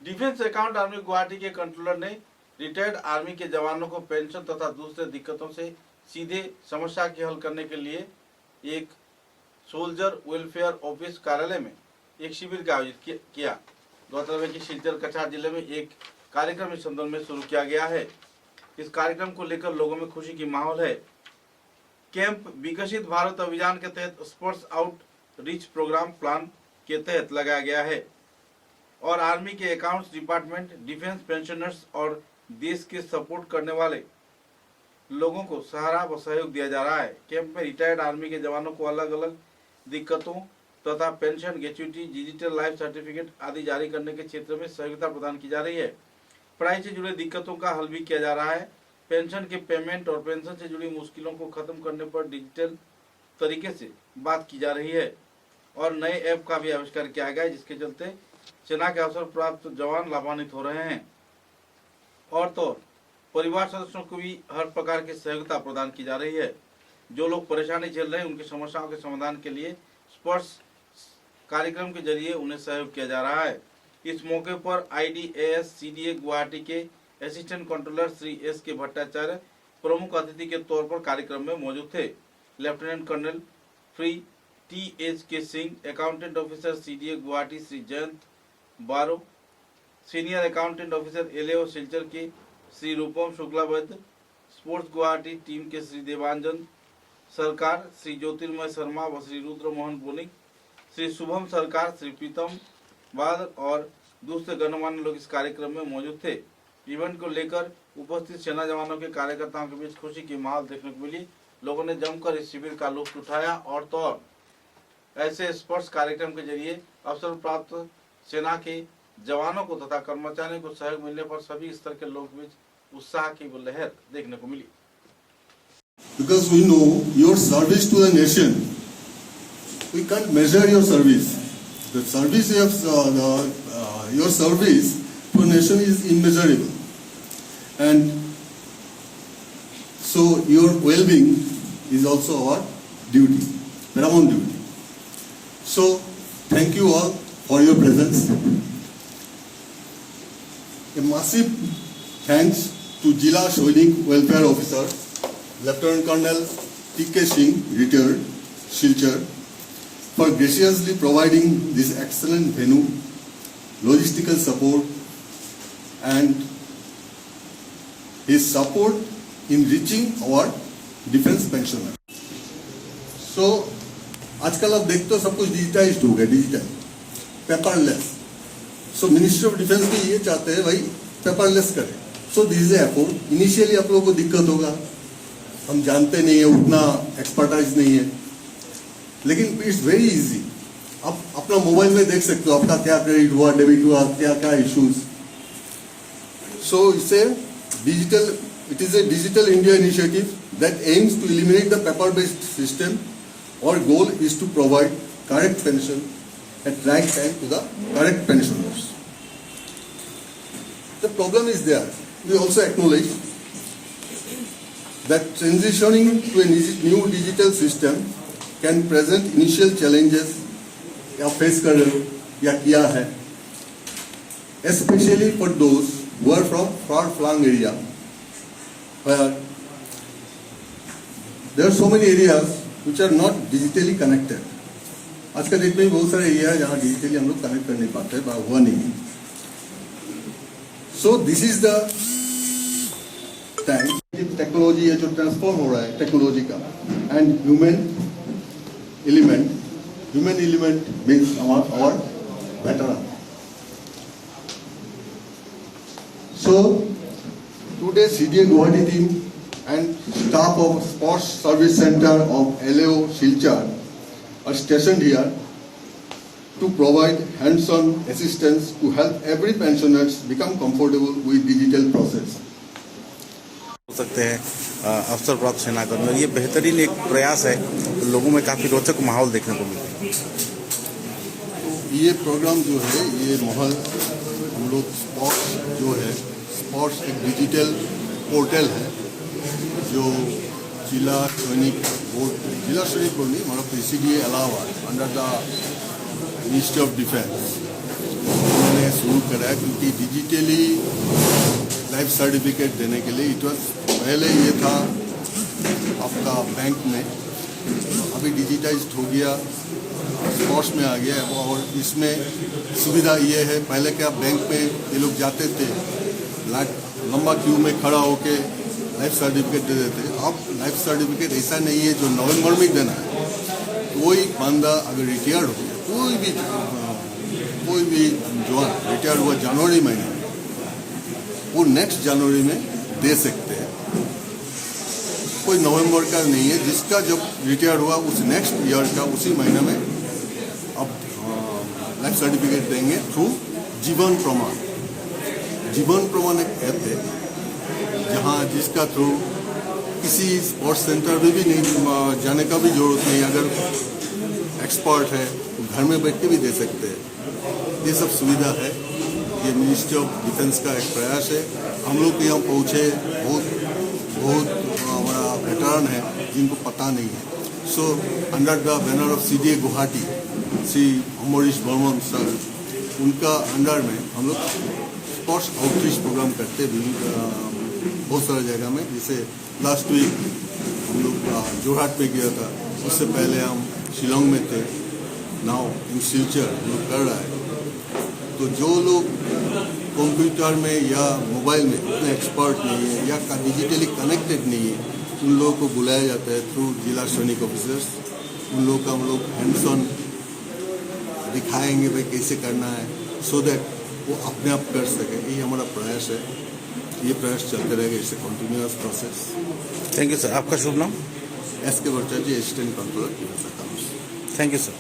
Defence account army Guwahati के controller ने retired army के जवानों को पेंशन तथा दूसरे दिक्कतों से सीधे समस्या के हल करने के लिए एक सोल्जर वेलफेयर ऑफिस कार्यालय में एक शिविर का आयोजित किया। गौरतलब है कि सिलचर कछार जिले में एक कार्यक्रम इस संदर्भ में शुरू किया गया है। इस कार्यक्रम को लेकर लोगों में खुशी की माहौल है। कैंप विकसित भारत अभियान के तहत sports outreach program plan के तहत लगाया गया है और आर्मी के अकाउंट्स डिपार्टमेंट, डिफेंस पेंशनर्स और देश के सपोर्ट करने वाले लोगों को सहारा व सहयोग दिया जा रहा है। कैंप में रिटायर्ड आर्मी के जवानों को अलग अलग दिक्कतों तथा pension, gratuity, digital life certificate आदि जारी करने के क्षेत्र में सहयोगिता प्रदान की जा रही है। पढ़ाई से जुड़े दिक्कतों का हल भी किया जा रहा है। पेंशन के पेमेंट और पेंशन से जुड़ी मुश्किलों को खत्म करने पर डिजिटल तरीके से बात की जा रही है और नए ऐप का भी आविष्कार किया गया है, जिसके चलते सेना के अवसर प्राप्त जवान लाभान्वित हो रहे हैं। और तो परिवार सदस्यों को भी हर प्रकार की सहयोगिता प्रदान की जा रही है। जो लोग परेशानी झेल रहे हैं उनकी समस्याओं के समाधान के लिए स्पर्श कार्यक्रम के जरिए उन्हें सहयोग किया जा रहा है। इस मौके पर IDAS CDA गुवाहाटी के assistant controller Shri SK Bhattacharya प्रमुख अतिथि के तौर पर कार्यक्रम में मौजूद थे। Lieutenant colonel Shri THK Singh, accountant officer CDA Guwahati Shri Jayant Baro, senior accountant officer LAO Silchar के श्री रूपम शुक्लावैद्य, स्पोर्ट्स गुवाहाटी टीम के श्री देवांजन सरकार, श्री ज्योतिर्मय शर्मा व श्री रुद्र मोहन बोनिक, श्री शुभम सरकार, श्री प्रीतम बादल और दूसरे गणमान्य लोग इस कार्यक्रम में मौजूद थे। इवेंट को लेकर उपस्थित सेना जवानों के कार्यकर्ताओं के बीच खुशी की माहौल देखने को मिली। लोगों ने जमकर इस शिविर का लुत्फ उठाया और तो और ऐसे स्पर्श कार्यक्रम के जरिए अवसर प्राप्त सेना के जवानों को तथा कर्मचारियों को सहयोग मिलने पर सभी स्तर के लोगों के बीच उत्साह की लहर देखने को मिली। Because we know your service to the nation, we can't measure your service. The service of your service to the nation is immeasurable, and so your well-being is also our duty, paramount duty. So thank you all for your presence. A massive thanks to Jila Sainik Welfare Officer Lieutenant Colonel TK Singh, retired, Silchar, for graciously providing this excellent venue, logistical support, and his support in reaching our defense pensioner. So, आजकल आप देखते हो सब कुछ digitised हो गया, digital, paperless. So, ministry of defence भी ये चाहते हैं भाई पेपरलेस करें. So, this is effort. Initially आप लोगों को दिक्कत होगा, हम जानते नहीं है, उतना एक्सपर्टाइज नहीं है, लेकिन इट्स वेरी इजी. आप अपना मोबाइल में देख सकते हो आपका क्या क्रेडिट हुआ, डेबिट हुआ, क्या क्या issues. So it's a digital, it is a digital India initiative that aims to eliminate the paper based system. और goal is to provide correct pension at right time to the correct pensioners. The problem is there. We also acknowledge that transitioning to a new digital system can present initial challenges या face कर रहे हो या किया है, especially for those who are from far-flung area where there are so many areas which are not digitally connected. आज का date में बहुत सारे एरिया है जहाँ डिजिटली हम लोग कनेक्ट कर नहीं पाते, हुआ नहीं. So this is the time. Technology है जो ट्रांसफॉर्म हो रहा है टेक्नोलॉजी का, and human element means our veteran. So today CDA Guwahati team and staff of sports service centre of LAO Silchar are stationed here to provide hands-on assistance to help every pensioners become comfortable with digital process. हो सकते हैं अवसर प्राप्त सेना कर्मी. ये बेहतरीन एक प्रयास है, तो लोगों में काफ़ी रोचक माहौल देखने को मिलता है. ये प्रोग्राम जो है, ये माहौल हम लोग स्पोर्ट्स जो है, स्पोर्ट्स एक डिजिटल पोर्टल है जो जिला सैनिक बोर्ड, जिला सैनिक बोर्ड नहीं, हमारा PCDA Allahabad under the ministry of defence उन्होंने शुरू करे. है, क्योंकि डिजिटली लाइफ सर्टिफिकेट देने के लिए इट वॉज पहले ये था आपका बैंक में, अभी डिजिटाइज्ड हो गया, स्पॉट्स में आ गया है। और इसमें सुविधा ये है, पहले क्या बैंक में ये लोग जाते थे, लंबा क्यू में खड़ा होके लाइफ सर्टिफिकेट दे देते। अब लाइफ सर्टिफिकेट ऐसा नहीं है जो नवंबर में देना है। कोई बंदा अगर रिटायर्ड हो गया, कोई भी जवान रिटायर्ड हुआ जनवरी महीने में, वो नेक्स्ट जनवरी में दे सकते हैं। कोई नवंबर का नहीं है, जिसका जब रिटायर्ड हुआ उस नेक्स्ट ईयर का उसी महीने में अब लाइफ सर्टिफिकेट देंगे थ्रू जीवन प्रमाण। जीवन प्रमाण एक ऐप है जहाँ जिसका थ्रू किसी स्पोर्ट्स सेंटर में भी नहीं जाने का भी जरूरत नहीं, अगर एक्सपर्ट है तो घर में बैठ के भी दे सकते हैं। ये सब सुविधा है, ये मिनिस्ट्री ऑफ डिफेंस का एक प्रयास है। हम लोग यहाँ पहुँचे, बहुत हमारा वेटरन है जिनको पता नहीं है। So under the banner of CDA Guwahati, Shri Amrish Barman sir, उनका अंडर में हम लोग स्पोर्ट्स आउटरीच प्रोग्राम करते हैं बहुत सारे जगह में। जैसे लास्ट वीक हम लोग जोरहाट में गया था, उससे पहले हम शिलोंग में थे, नाउ इन फ्यूचर हम लोग कर रहा है। तो जो लोग कंप्यूटर में या मोबाइल में उतने एक्सपर्ट नहीं है या डिजिटली कनेक्टेड नहीं है, उन लोगों को बुलाया जाता है थ्रू जिला सैनिक ऑफिसर्स। उन लोगों का हम लोग हैंड्स ऑन दिखाएंगे भाई कैसे करना है, सो दैट वो अपने आप कर सके। यही हमारा प्रयास है, ये प्रयास चलते रहेगा, इससे continuous process. Thank you sir. आपका शुभ नाम? SK Bhattacharya, assistant controller. Thank you sir.